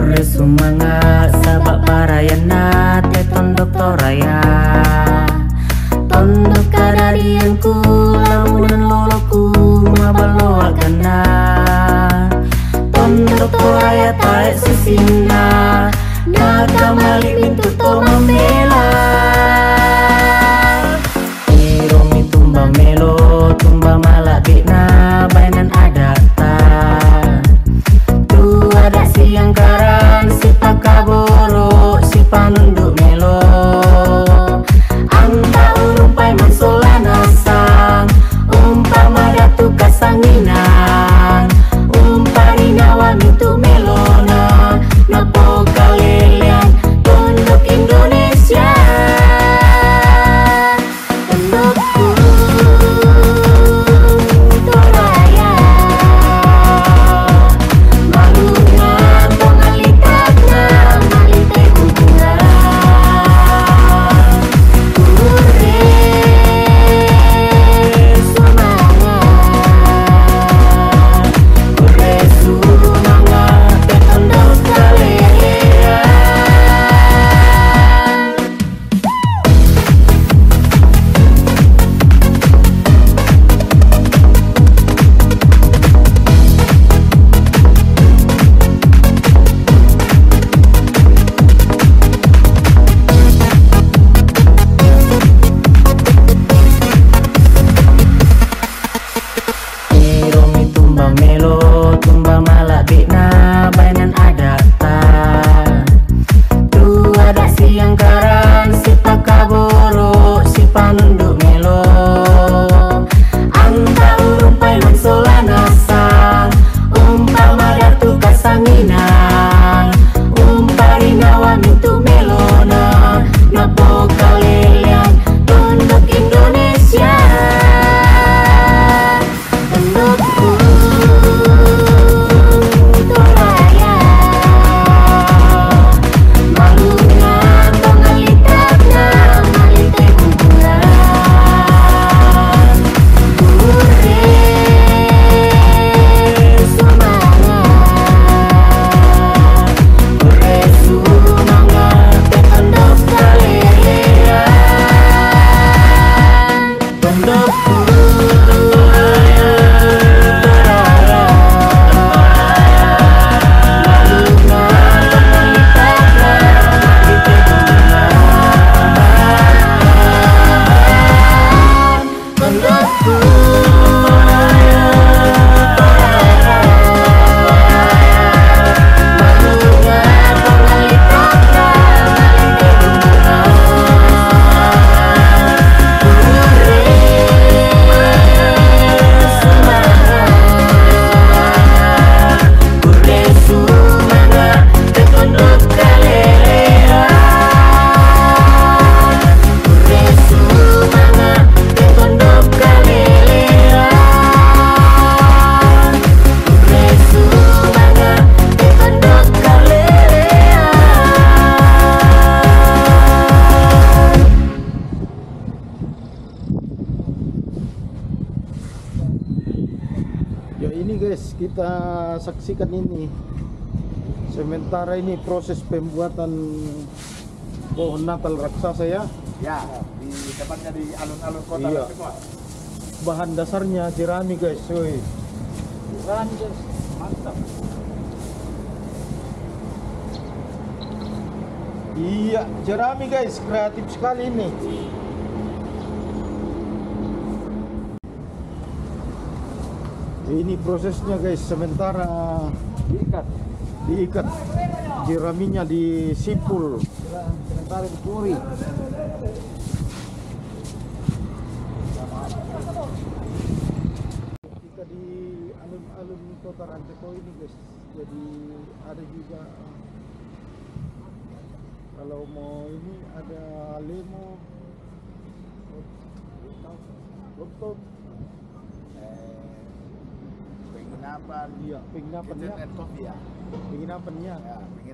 Semangat sabak parayana te tondok toraya tondok kadadianku lamunan loloku mabalo agana tondok toraya taek sesina naga malik mintu to mambela iromi tumba melo tumba malak bina bainan adata tu ada siang karan si pakaboro si panunduk melo anta urumpai mansolana sang umpama datu kasanginan umpari nawa mitu melona napo kalelian tunduk Indonesia tundukku toraya malunga tongalitatna malite hubungan ure semangat te tondok kalelean iromi tumba melo tumba malak bina bainan adata tu ada siang karan si pakaboro si panunduk melo anta urumpai mansolana sang umpama datu kasanginan umpari nawa mitu melona napo kalelian tunduk Indonesia tundukku toraya malunga tongalitatna malite hubungan ure semangat te tondok kalelean tundukku toraya malunga tongalitatna malite hubungan tundukku Ya ini guys, kita saksikan ini. Sementara ini proses pembuatan pohon Natal raksasa ya. Ya, di depannya di alun-alun kota Iya. semua. Bahan dasarnya jerami guys, woi. Jerami guys, mantap. Iya, jerami guys, kreatif sekali ini. Ini prosesnya guys, sementara diikat jeraminya disipul, sementara dipuri. Kita di alun-alun kota Rancaikek ini guys, jadi ada juga kalau mau ini ada lemo, rooftop, Penginapan, iya penginapan ya, kitchen and coffee ya. penginapan ya. Ya,